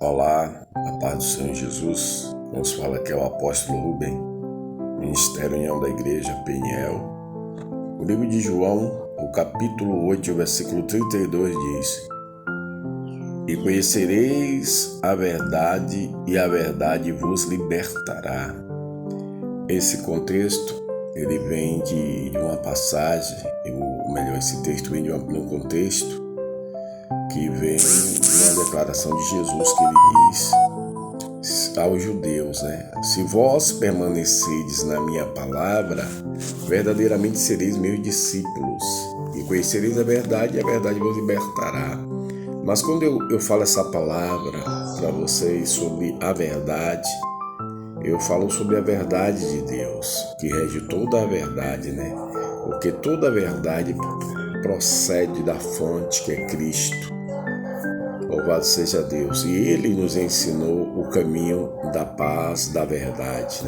Olá, a paz do Senhor Jesus. Nos fala aqui é o apóstolo Rubem, Ministério União da Igreja, Peniel. O livro de João, o capítulo 8, o versículo 32 diz: E conhecereis a verdade, e a verdade vos libertará. Esse contexto, ele vem de uma passagem, esse texto vem de um contexto que vem de uma declaração de Jesus, que ele diz aos judeus, Se vós permanecedes na minha palavra, verdadeiramente sereis meus discípulos, e conhecereis a verdade, e a verdade vos libertará. Mas quando eu falo essa palavra para vocês sobre a verdade, eu falo sobre a verdade de Deus, que rege toda a verdade, Porque toda a verdade procede da fonte que é Cristo. Louvado seja Deus. E Ele nos ensinou o caminho da paz, da verdade,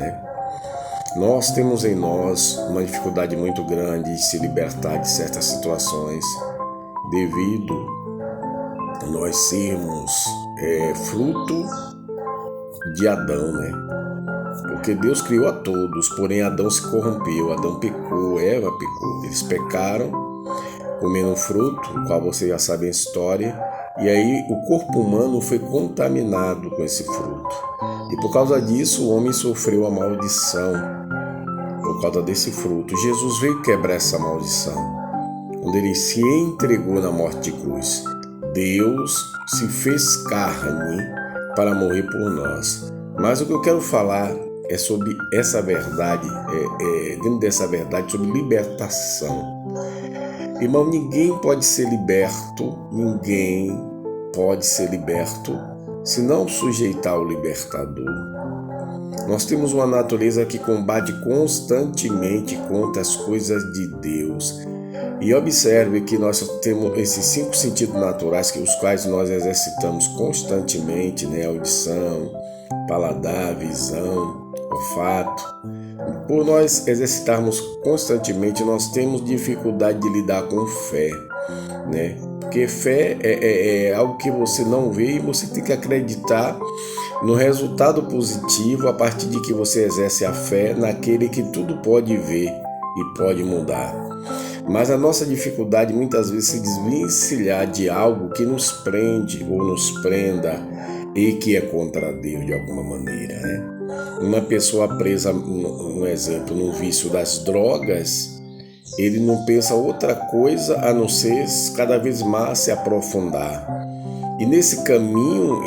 Nós temos em nós uma dificuldade muito grande de se libertar de certas situações devido a nós sermos fruto de Adão, Porque Deus criou a todos, porém Adão se corrompeu, Adão pecou, Eva pecou. Eles pecaram, comendo um fruto, o qual vocês já sabem a história, e aí o corpo humano foi contaminado com esse fruto. E por causa disso o homem sofreu a maldição, por causa desse fruto. Jesus veio quebrar essa maldição, quando ele se entregou na morte de cruz. Deus se fez carne para morrer por nós. Mas o que eu quero falar é sobre essa verdade, dentro dessa verdade, sobre libertação. Irmão, ninguém pode ser liberto se não sujeitar o libertador. Nós temos uma natureza que combate constantemente contra as coisas de Deus. E observe que nós temos esses 5 sentidos naturais, os quais nós exercitamos constantemente, audição, paladar, visão, olfato. Por nós exercitarmos constantemente, nós temos dificuldade de lidar com fé, Porque fé é algo que você não vê e você tem que acreditar no resultado positivo a partir de que você exerce a fé naquele que tudo pode ver e pode mudar. Mas a nossa dificuldade muitas vezes se desvencilhar de algo que nos prende ou nos prenda e que é contra Deus de alguma maneira, Uma pessoa presa, um exemplo, no vício das drogas, ele não pensa outra coisa a não ser cada vez mais se aprofundar. E nesse caminho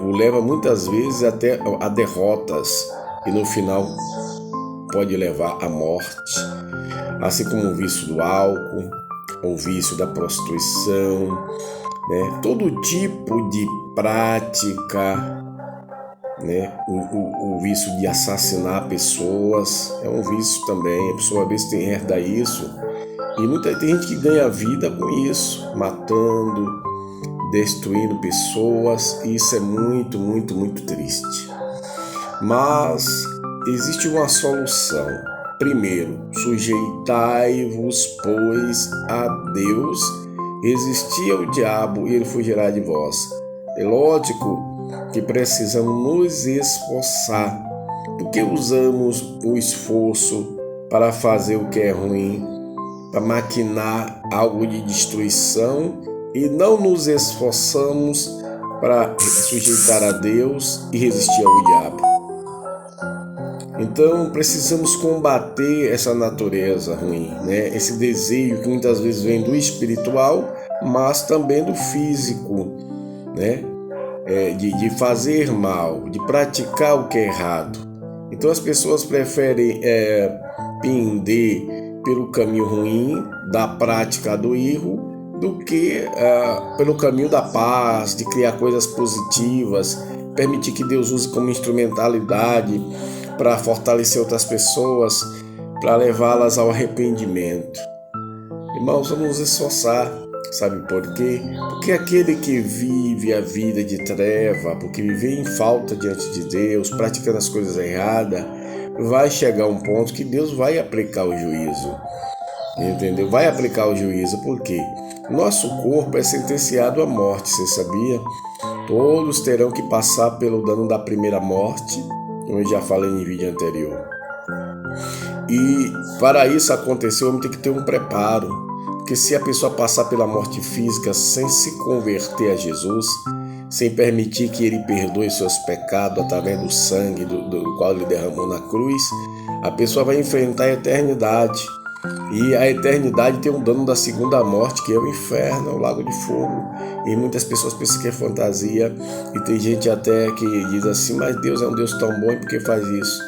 o leva muitas vezes até a derrotas e no final pode levar à morte. Assim como o vício do álcool, o vício da prostituição, todo tipo de prática, o vício de assassinar pessoas é um vício também. A pessoa às vezes herda isso e tem gente que ganha vida com isso, matando, destruindo pessoas, e isso é muito, muito, muito triste. Mas existe uma solução. Primeiro, sujeitai-vos, pois, a Deus. Resistia o diabo e ele fugirá de vós. É lógico que precisamos nos esforçar, porque usamos o esforço para fazer o que é ruim, para maquinar algo de destruição, e não nos esforçamos para sujeitar a Deus e resistir ao diabo. Então precisamos combater essa natureza ruim, Esse desejo que muitas vezes vem do espiritual, mas também do físico, de fazer mal, de praticar o que é errado. Então as pessoas preferem pender pelo caminho ruim da prática do erro do que pelo caminho da paz, de criar coisas positivas, permitir que Deus use como instrumentalidade para fortalecer outras pessoas, para levá-las ao arrependimento. Irmãos, vamos nos esforçar. Sabe por quê? Porque aquele que vive a vida de treva, porque vive em falta diante de Deus, praticando as coisas erradas, vai chegar a um ponto que Deus vai aplicar o juízo. Entendeu? Vai aplicar o juízo. Por quê? Nosso corpo é sentenciado à morte, você sabia? Todos terão que passar pelo dano da primeira morte, como eu já falei em vídeo anterior. E para isso acontecer, o homem tem que ter um preparo. Porque se a pessoa passar pela morte física sem se converter a Jesus, sem permitir que ele perdoe seus pecados através do sangue do qual ele derramou na cruz, a pessoa vai enfrentar a eternidade. E a eternidade tem um dano da segunda morte, que é o inferno, o lago de fogo. E muitas pessoas pensam que é fantasia. E tem gente até que diz assim, mas Deus é um Deus tão bom, e por que faz isso?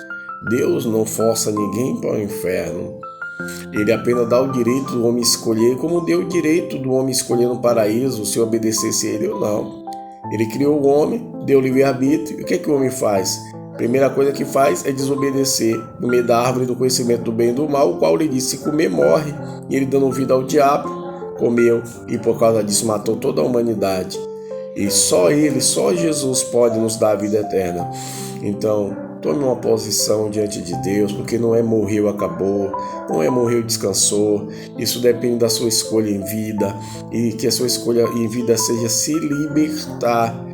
Deus não força ninguém para o inferno. Ele apenas dá o direito do homem escolher, como deu o direito do homem escolher no paraíso, se obedecesse a ele ou não. Ele criou o homem, deu livre-arbítrio, e o que é que o homem faz? Primeira coisa que faz é desobedecer no meio da árvore do conhecimento do bem e do mal, o qual ele disse: se comer, morre. E ele, dando vida ao diabo, comeu e por causa disso matou toda a humanidade. E só ele, só Jesus pode nos dar a vida eterna. Então, tome uma posição diante de Deus, porque não é morreu, acabou, não é morreu, descansou. Isso depende da sua escolha em vida, e que a sua escolha em vida seja se libertar.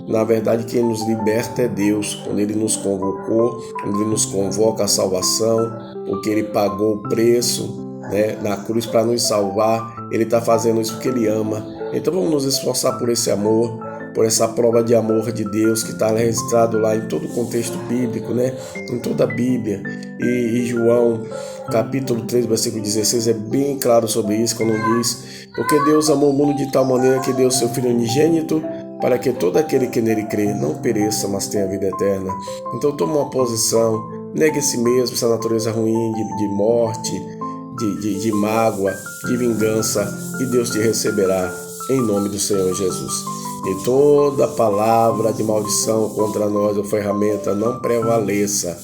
Na verdade, quem nos liberta é Deus, quando Ele nos convocou, quando Ele nos convoca à salvação, porque Ele pagou o preço na cruz para nos salvar. Ele está fazendo isso porque Ele ama. Então vamos nos esforçar por esse amor, por essa prova de amor de Deus que está registrado lá em todo o contexto bíblico, em toda a Bíblia. E João capítulo 3, versículo 16 é bem claro sobre isso, quando diz: porque Deus amou o mundo de tal maneira que deu seu Filho unigênito, para que todo aquele que nele crê não pereça, mas tenha vida eterna. Então toma uma posição, negue a si mesmo essa natureza ruim de morte, de mágoa, de vingança, e Deus te receberá em nome do Senhor Jesus. E toda palavra de maldição contra nós ou ferramenta não prevaleça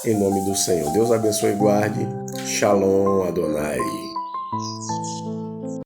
em nome do Senhor. Deus abençoe e guarde. Shalom Adonai.